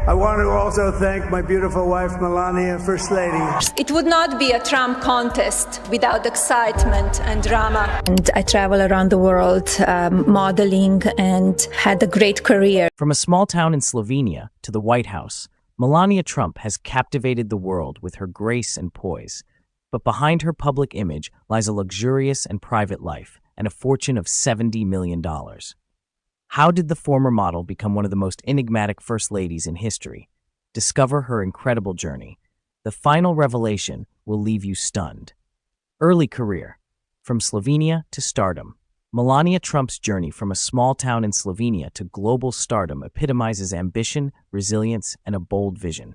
I want to also thank my beautiful wife, Melania, First Lady. It would not be a Trump contest without excitement and drama. And I travel around the world modeling and had a great career. From a small town in Slovenia to the White House, Melania Trump has captivated the world with her grace and poise. But behind her public image lies a luxurious and private life and a fortune of $70 million. How did the former model become one of the most enigmatic first ladies in history? Discover her incredible journey. The final revelation will leave you stunned. Early career. From Slovenia to stardom. Melania Trump's journey from a small town in Slovenia to global stardom epitomizes ambition, resilience, and a bold vision.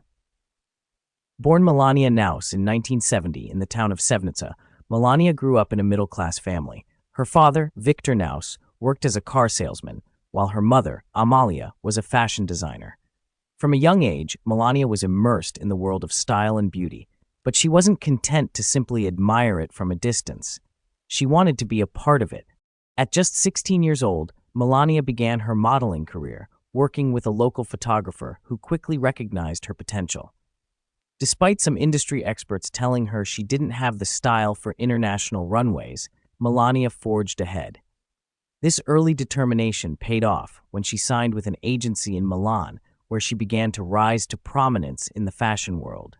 Born Melania Naus in 1970 in the town of Sevnica, Melania grew up in a middle-class family. Her father, Victor Naus, worked as a car salesman, while her mother, Amalia, was a fashion designer. From a young age, Melania was immersed in the world of style and beauty, but she wasn't content to simply admire it from a distance. She wanted to be a part of it. At just 16 years old, Melania began her modeling career, working with a local photographer who quickly recognized her potential. Despite some industry experts telling her she didn't have the style for international runways, Melania forged ahead. This early determination paid off when she signed with an agency in Milan, where she began to rise to prominence in the fashion world.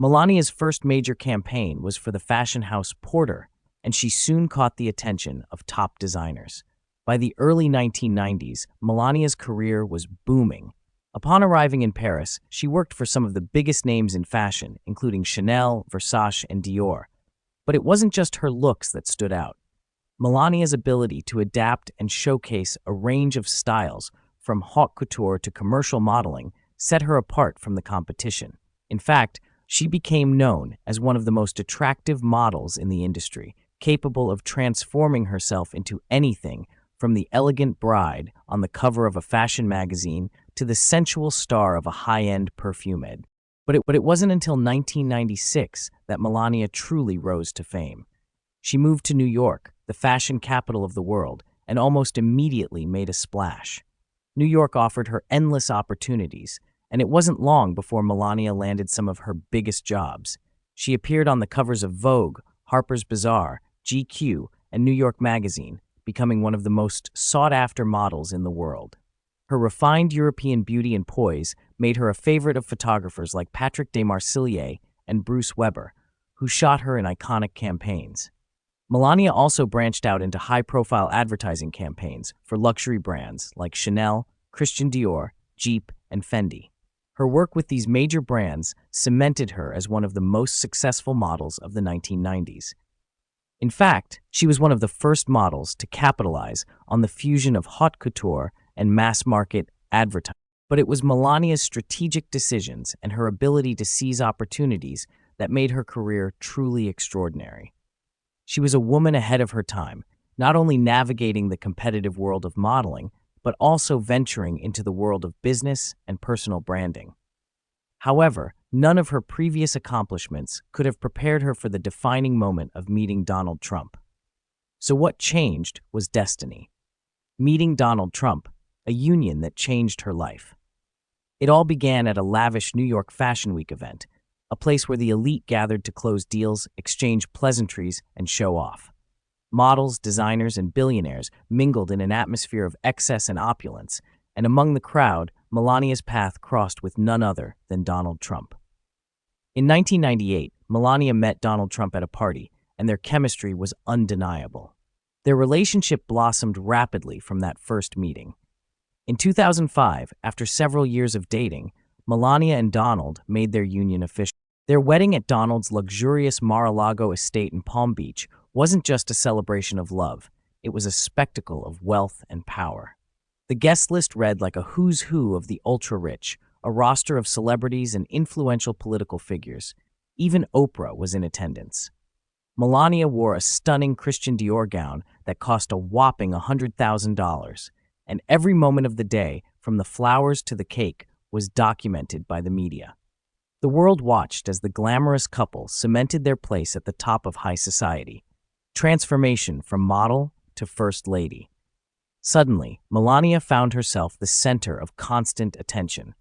Melania's first major campaign was for the fashion house Porter, and she soon caught the attention of top designers. By the early 1990s, Melania's career was booming. Upon arriving in Paris, she worked for some of the biggest names in fashion, including Chanel, Versace, and Dior. But it wasn't just her looks that stood out. Melania's ability to adapt and showcase a range of styles, from haute couture to commercial modeling, set her apart from the competition. In fact, she became known as one of the most attractive models in the industry, capable of transforming herself into anything from the elegant bride on the cover of a fashion magazine to the sensual star of a high-end perfume ad. But it wasn't until 1996 that Melania truly rose to fame. She moved to New York, the fashion capital of the world, and almost immediately made a splash. New York offered her endless opportunities, and it wasn't long before Melania landed some of her biggest jobs. She appeared on the covers of Vogue, Harper's Bazaar, GQ, and New York Magazine, becoming one of the most sought-after models in the world. Her refined European beauty and poise made her a favorite of photographers like Patrick de Marsillier and Bruce Weber, who shot her in iconic campaigns. Melania also branched out into high-profile advertising campaigns for luxury brands like Chanel, Christian Dior, Jeep, and Fendi. Her work with these major brands cemented her as one of the most successful models of the 1990s. In fact, she was one of the first models to capitalize on the fusion of haute couture and mass-market advertising. But it was Melania's strategic decisions and her ability to seize opportunities that made her career truly extraordinary. She was a woman ahead of her time, not only navigating the competitive world of modeling, but also venturing into the world of business and personal branding. However, none of her previous accomplishments could have prepared her for the defining moment of meeting Donald Trump. So what changed was destiny. Meeting Donald Trump, a union that changed her life. It all began at a lavish New York Fashion Week event, a place where the elite gathered to close deals, exchange pleasantries, and show off. Models, designers, and billionaires mingled in an atmosphere of excess and opulence, and among the crowd, Melania's path crossed with none other than Donald Trump. In 1998, Melania met Donald Trump at a party, and their chemistry was undeniable. Their relationship blossomed rapidly from that first meeting. In 2005, after several years of dating, Melania and Donald made their union official. Their wedding at Donald's luxurious Mar-a-Lago estate in Palm Beach wasn't just a celebration of love, it was a spectacle of wealth and power. The guest list read like a who's who of the ultra-rich, a roster of celebrities and influential political figures. Even Oprah was in attendance. Melania wore a stunning Christian Dior gown that cost a whopping $100,000, and every moment of the day, from the flowers to the cake, was documented by the media. The world watched as the glamorous couple cemented their place at the top of high society. Transformation from model to first lady. Suddenly, Melania found herself the center of constant attention.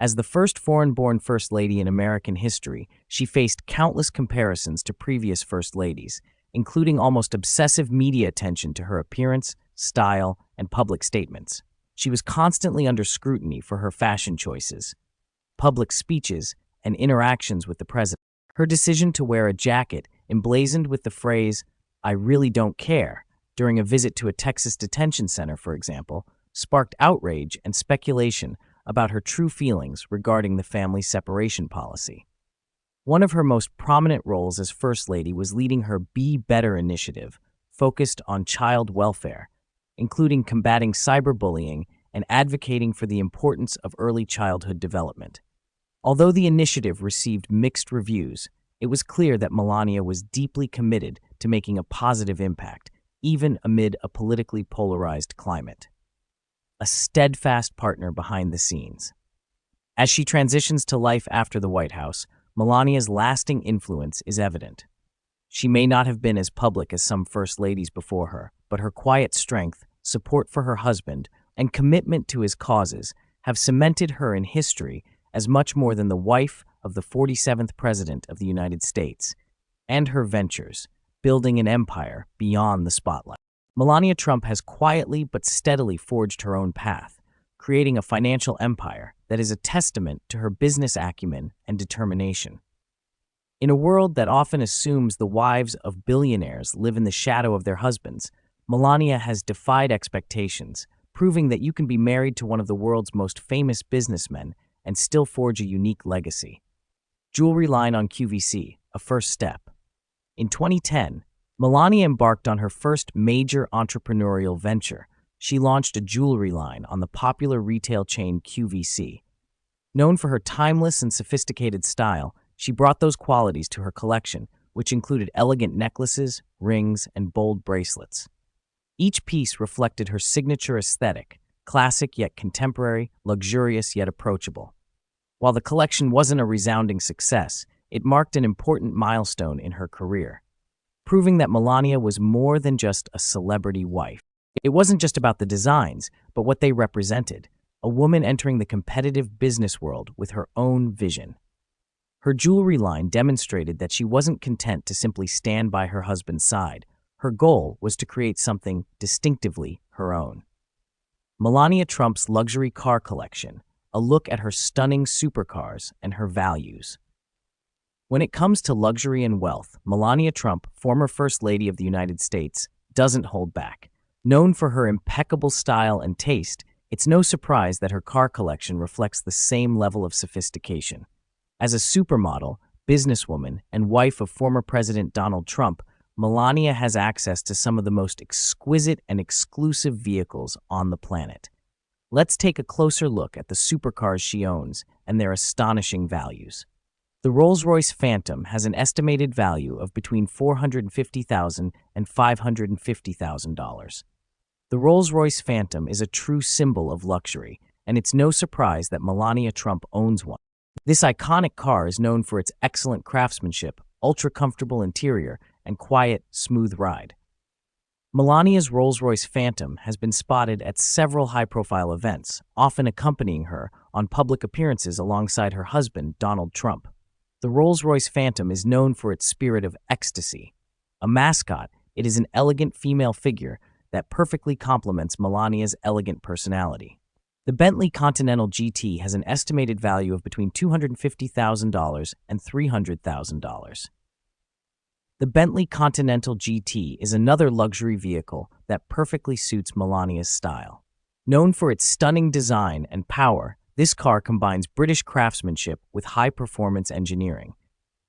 As the first foreign-born First Lady in American history, she faced countless comparisons to previous First Ladies, including almost obsessive media attention to her appearance, style, and public statements. She was constantly under scrutiny for her fashion choices, public speeches, and interactions with the president. Her decision to wear a jacket emblazoned with the phrase, "I really don't care," during a visit to a Texas detention center, for example, sparked outrage and speculation about her true feelings regarding the family separation policy. One of her most prominent roles as First Lady was leading her Be Better initiative, focused on child welfare, including combating cyberbullying and advocating for the importance of early childhood development. Although the initiative received mixed reviews, it was clear that Melania was deeply committed to making a positive impact, even amid a politically polarized climate. A steadfast partner behind the scenes. As she transitions to life after the White House, Melania's lasting influence is evident. She may not have been as public as some First Ladies before her, but her quiet strength, support for her husband, and commitment to his causes have cemented her in history as much more than the wife of the 47th President of the United States, and her ventures, building an empire beyond the spotlight. Melania Trump has quietly but steadily forged her own path, creating a financial empire that is a testament to her business acumen and determination. In a world that often assumes the wives of billionaires live in the shadow of their husbands, Melania has defied expectations, proving that you can be married to one of the world's most famous businessmen and still forge a unique legacy. Jewelry line on QVC, a first step. In 2010, Melania embarked on her first major entrepreneurial venture. She launched a jewelry line on the popular retail chain QVC. Known for her timeless and sophisticated style, she brought those qualities to her collection, which included elegant necklaces, rings, and bold bracelets. Each piece reflected her signature aesthetic, classic yet contemporary, luxurious yet approachable. While the collection wasn't a resounding success, it marked an important milestone in her career, proving that Melania was more than just a celebrity wife. It wasn't just about the designs, but what they represented, a woman entering the competitive business world with her own vision. Her jewelry line demonstrated that she wasn't content to simply stand by her husband's side. Her goal was to create something distinctively her own. Melania Trump's luxury car collection, a look at her stunning supercars and her values. When it comes to luxury and wealth, Melania Trump, former First Lady of the United States, doesn't hold back. Known for her impeccable style and taste, it's no surprise that her car collection reflects the same level of sophistication. As a supermodel, businesswoman, and wife of former President Donald Trump, Melania has access to some of the most exquisite and exclusive vehicles on the planet. Let's take a closer look at the supercars she owns and their astonishing values. The Rolls-Royce Phantom has an estimated value of between $450,000 and $550,000. The Rolls-Royce Phantom is a true symbol of luxury, and it's no surprise that Melania Trump owns one. This iconic car is known for its excellent craftsmanship, ultra-comfortable interior, and quiet, smooth ride. Melania's Rolls-Royce Phantom has been spotted at several high-profile events, often accompanying her on public appearances alongside her husband, Donald Trump. The Rolls-Royce Phantom is known for its spirit of ecstasy. A mascot, it is an elegant female figure that perfectly complements Melania's elegant personality. The Bentley Continental GT has an estimated value of between $250,000 and $300,000. The Bentley Continental GT is another luxury vehicle that perfectly suits Melania's style. Known for its stunning design and power, this car combines British craftsmanship with high-performance engineering.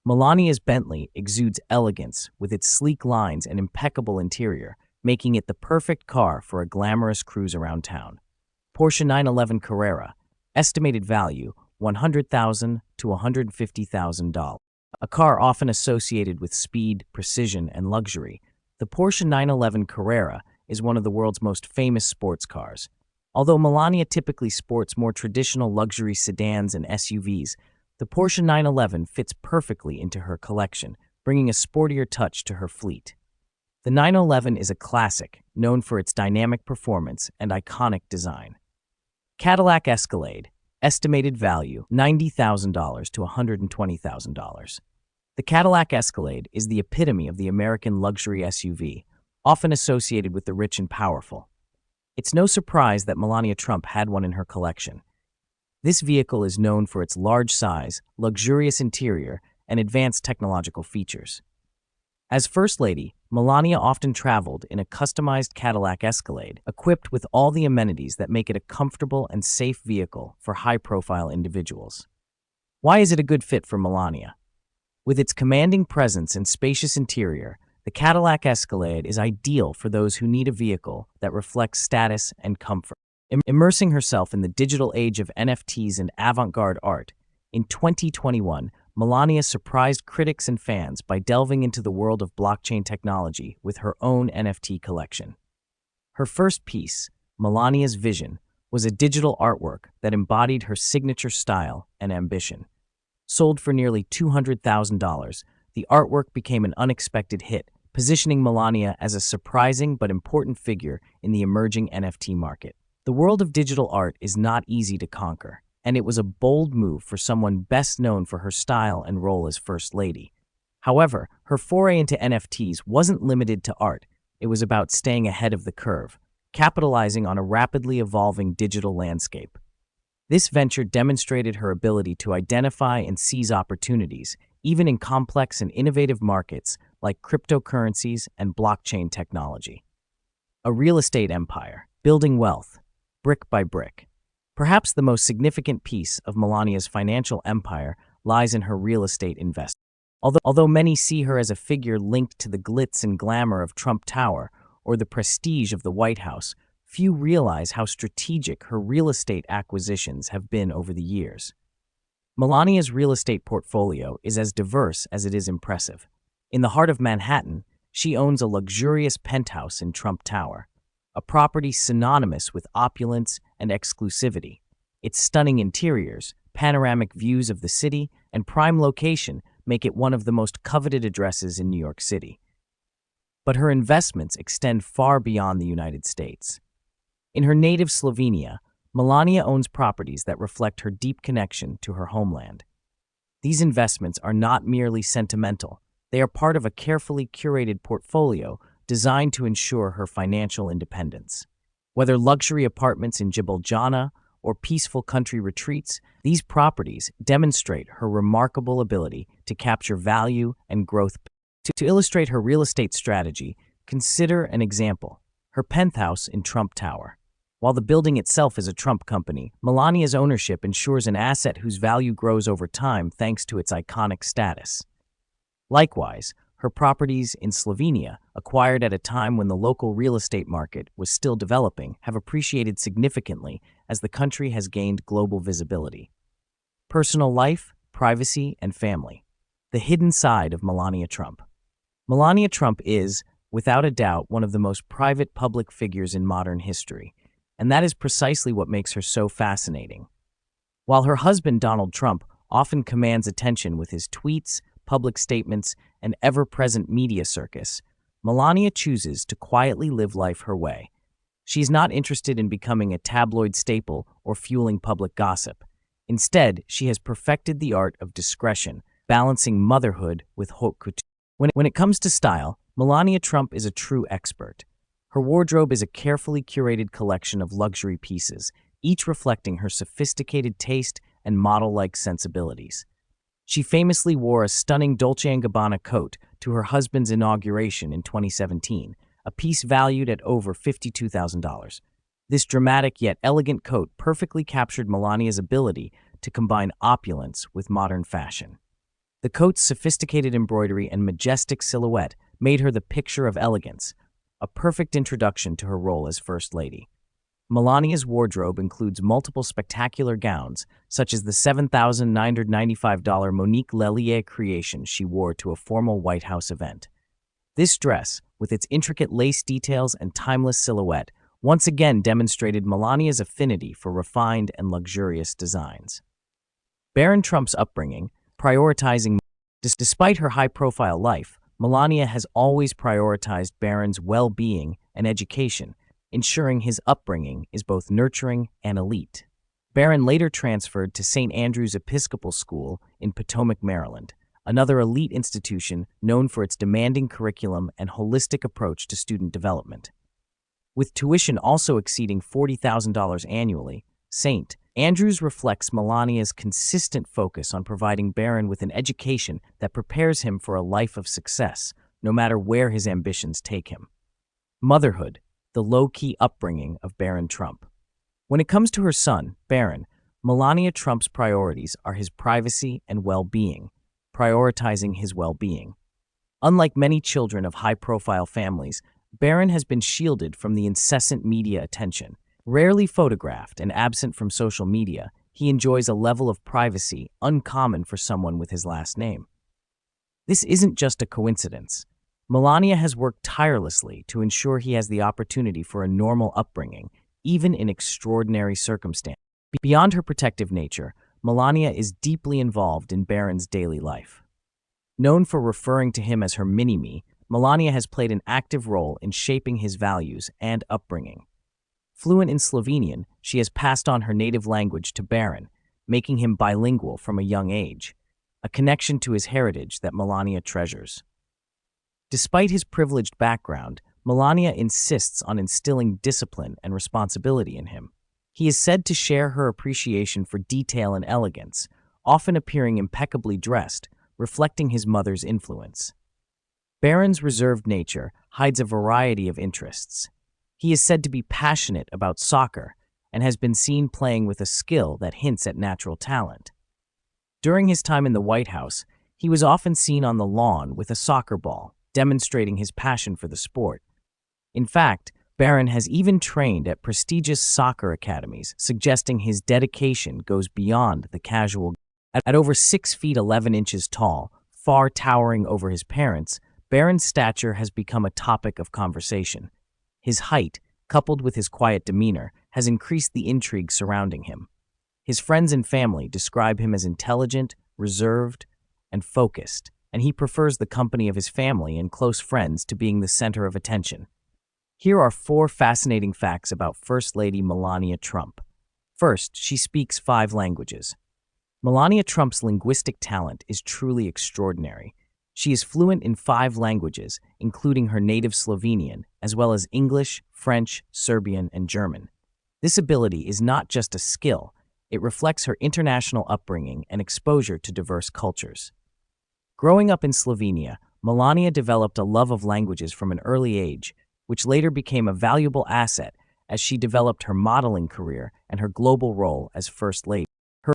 Melania's Bentley exudes elegance with its sleek lines and impeccable interior, making it the perfect car for a glamorous cruise around town. Porsche 911 Carrera, estimated value $100,000 to $150,000. A car often associated with speed, precision, and luxury, the Porsche 911 Carrera is one of the world's most famous sports cars. Although Melania typically sports more traditional luxury sedans and SUVs, the Porsche 911 fits perfectly into her collection, bringing a sportier touch to her fleet. The 911 is a classic, known for its dynamic performance and iconic design. Cadillac Escalade, estimated value $90,000 to $120,000. The Cadillac Escalade is the epitome of the American luxury SUV, often associated with the rich and powerful. It's no surprise that Melania Trump had one in her collection. This vehicle is known for its large size, luxurious interior, and advanced technological features. As First Lady, Melania often traveled in a customized Cadillac Escalade, equipped with all the amenities that make it a comfortable and safe vehicle for high-profile individuals. Why is it a good fit for Melania? With its commanding presence and spacious interior, the Cadillac Escalade is ideal for those who need a vehicle that reflects status and comfort. Immersing herself in the digital age of NFTs and avant-garde art, in 2021, Melania surprised critics and fans by delving into the world of blockchain technology with her own NFT collection. Her first piece, Melania's Vision, was a digital artwork that embodied her signature style and ambition. Sold for nearly $200,000, the artwork became an unexpected hit, positioning Melania as a surprising but important figure in the emerging NFT market. The world of digital art is not easy to conquer, and it was a bold move for someone best known for her style and role as First Lady. However, her foray into NFTs wasn't limited to art. It was about staying ahead of the curve, capitalizing on a rapidly evolving digital landscape. This venture demonstrated her ability to identify and seize opportunities, even in complex and innovative markets like cryptocurrencies and blockchain technology. A real estate empire, building wealth, brick by brick. Perhaps the most significant piece of Melania's financial empire lies in her real estate investment. Although many see her as a figure linked to the glitz and glamour of Trump Tower or the prestige of the White House, few realize how strategic her real estate acquisitions have been over the years. Melania's real estate portfolio is as diverse as it is impressive. In the heart of Manhattan, she owns a luxurious penthouse in Trump Tower, a property synonymous with opulence and exclusivity. Its stunning interiors, panoramic views of the city, and prime location make it one of the most coveted addresses in New York City. But her investments extend far beyond the United States. In her native Slovenia, Melania owns properties that reflect her deep connection to her homeland. These investments are not merely sentimental. They are part of a carefully curated portfolio designed to ensure her financial independence. Whether luxury apartments in Ljubljana or peaceful country retreats, these properties demonstrate her remarkable ability to capture value and growth. To illustrate her real estate strategy, consider an example: her penthouse in Trump Tower. While the building itself is a Trump company, Melania's ownership ensures an asset whose value grows over time thanks to its iconic status. Likewise, her properties in Slovenia, acquired at a time when the local real estate market was still developing, have appreciated significantly as the country has gained global visibility. Personal life, privacy, and family. The hidden side of Melania Trump. Melania Trump is, without a doubt, one of the most private public figures in modern history, and that is precisely what makes her so fascinating. While her husband, Donald Trump, often commands attention with his tweets, public statements, and ever-present media circus, Melania chooses to quietly live life her way. She's not interested in becoming a tabloid staple or fueling public gossip. Instead, she has perfected the art of discretion, balancing motherhood with haute couture. When it comes to style, Melania Trump is a true expert. Her wardrobe is a carefully curated collection of luxury pieces, each reflecting her sophisticated taste and model-like sensibilities. She famously wore a stunning Dolce & Gabbana coat to her husband's inauguration in 2017, a piece valued at over $52,000. This dramatic yet elegant coat perfectly captured Melania's ability to combine opulence with modern fashion. The coat's sophisticated embroidery and majestic silhouette made her the picture of elegance, a perfect introduction to her role as First Lady. Melania's wardrobe includes multiple spectacular gowns, such as the $7,995 Monique Lellier creation she wore to a formal White House event. This dress, with its intricate lace details and timeless silhouette, once again demonstrated Melania's affinity for refined and luxurious designs. Baron Trump's upbringing, prioritizing. Despite her high-profile life, Melania has always prioritized Baron's well-being and education, ensuring his upbringing is both nurturing and elite. Barron later transferred to St. Andrew's Episcopal School in Potomac, Maryland, another elite institution known for its demanding curriculum and holistic approach to student development. With tuition also exceeding $40,000 annually, St. Andrews reflects Melania's consistent focus on providing Barron with an education that prepares him for a life of success, no matter where his ambitions take him. Motherhood, the low-key upbringing of Barron Trump. When it comes to her son, Barron, Melania Trump's priorities are his privacy and well-being, prioritizing his well-being. Unlike many children of high-profile families, Barron has been shielded from the incessant media attention. Rarely photographed and absent from social media, he enjoys a level of privacy uncommon for someone with his last name. This isn't just a coincidence. Melania has worked tirelessly to ensure he has the opportunity for a normal upbringing, even in extraordinary circumstances. Beyond her protective nature, Melania is deeply involved in Barron's daily life. Known for referring to him as her mini-me, Melania has played an active role in shaping his values and upbringing. Fluent in Slovenian, she has passed on her native language to Barron, making him bilingual from a young age, a connection to his heritage that Melania treasures. Despite his privileged background, Melania insists on instilling discipline and responsibility in him. He is said to share her appreciation for detail and elegance, often appearing impeccably dressed, reflecting his mother's influence. Barron's reserved nature hides a variety of interests. He is said to be passionate about soccer and has been seen playing with a skill that hints at natural talent. During his time in the White House, he was often seen on the lawn with a soccer ball, demonstrating his passion for the sport. In fact, Barron has even trained at prestigious soccer academies, suggesting his dedication goes beyond the casual. At over 6 feet 11 inches tall, far towering over his parents, Barron's stature has become a topic of conversation. His height, coupled with his quiet demeanor, has increased the intrigue surrounding him. His friends and family describe him as intelligent, reserved, and focused, and he prefers the company of his family and close friends to being the center of attention. Here are 4 fascinating facts about First Lady Melania Trump. First, she speaks 5 languages. Melania Trump's linguistic talent is truly extraordinary. She is fluent in 5 languages, including her native Slovenian, as well as English, French, Serbian, and German. This ability is not just a skill, it reflects her international upbringing and exposure to diverse cultures. Growing up in Slovenia, Melania developed a love of languages from an early age, which later became a valuable asset as she developed her modeling career and her global role as First Lady.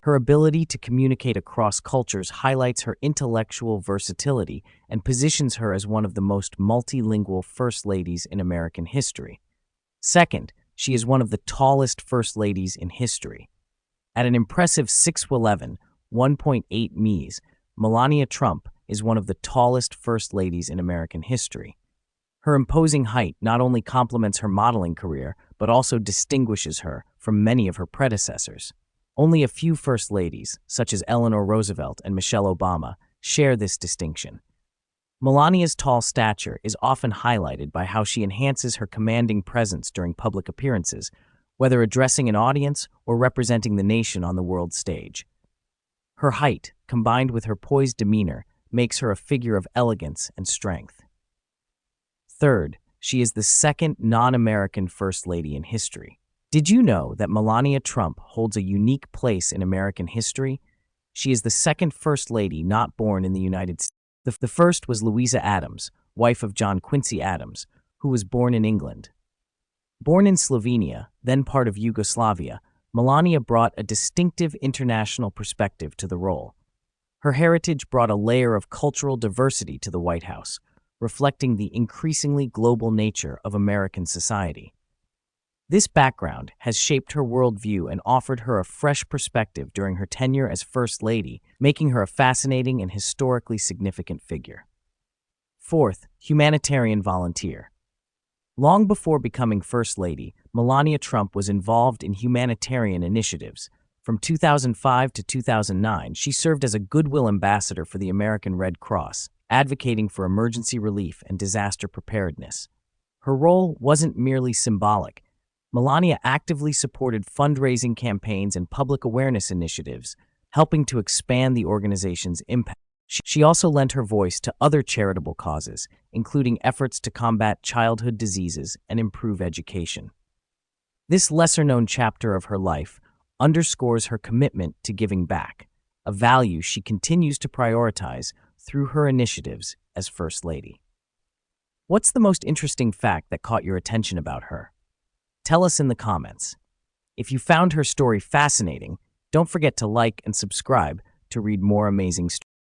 Her ability to communicate across cultures highlights her intellectual versatility and positions her as one of the most multilingual First Ladies in American history. Second, she is one of the tallest First Ladies in history. At an impressive 6'11", 1.8 meters, Melania Trump is one of the tallest First Ladies in American history. Her imposing height not only complements her modeling career, but also distinguishes her from many of her predecessors. Only a few First Ladies, such as Eleanor Roosevelt and Michelle Obama, share this distinction. Melania's tall stature is often highlighted by how she enhances her commanding presence during public appearances, whether addressing an audience or representing the nation on the world stage. Her height, combined with her poised demeanor, makes her a figure of elegance and strength. Third, she is the second non-American First Lady in history. Did you know that Melania Trump holds a unique place in American history? She is the second First Lady not born in the United States. The first was Louisa Adams, wife of John Quincy Adams, who was born in England. Born in Slovenia, then part of Yugoslavia, Melania brought a distinctive international perspective to the role. Her heritage brought a layer of cultural diversity to the White House, reflecting the increasingly global nature of American society. This background has shaped her worldview and offered her a fresh perspective during her tenure as First Lady, making her a fascinating and historically significant figure. Fourth, humanitarian volunteer. Long before becoming First Lady, Melania Trump was involved in humanitarian initiatives. From 2005 to 2009, she served as a goodwill ambassador for the American Red Cross, advocating for emergency relief and disaster preparedness. Her role wasn't merely symbolic. Melania actively supported fundraising campaigns and public awareness initiatives, helping to expand the organization's impact. She also lent her voice to other charitable causes, including efforts to combat childhood diseases and improve education. This lesser-known chapter of her life underscores her commitment to giving back, a value she continues to prioritize through her initiatives as First Lady. What's the most interesting fact that caught your attention about her? Tell us in the comments. If you found her story fascinating, don't forget to like and subscribe to read more amazing stories.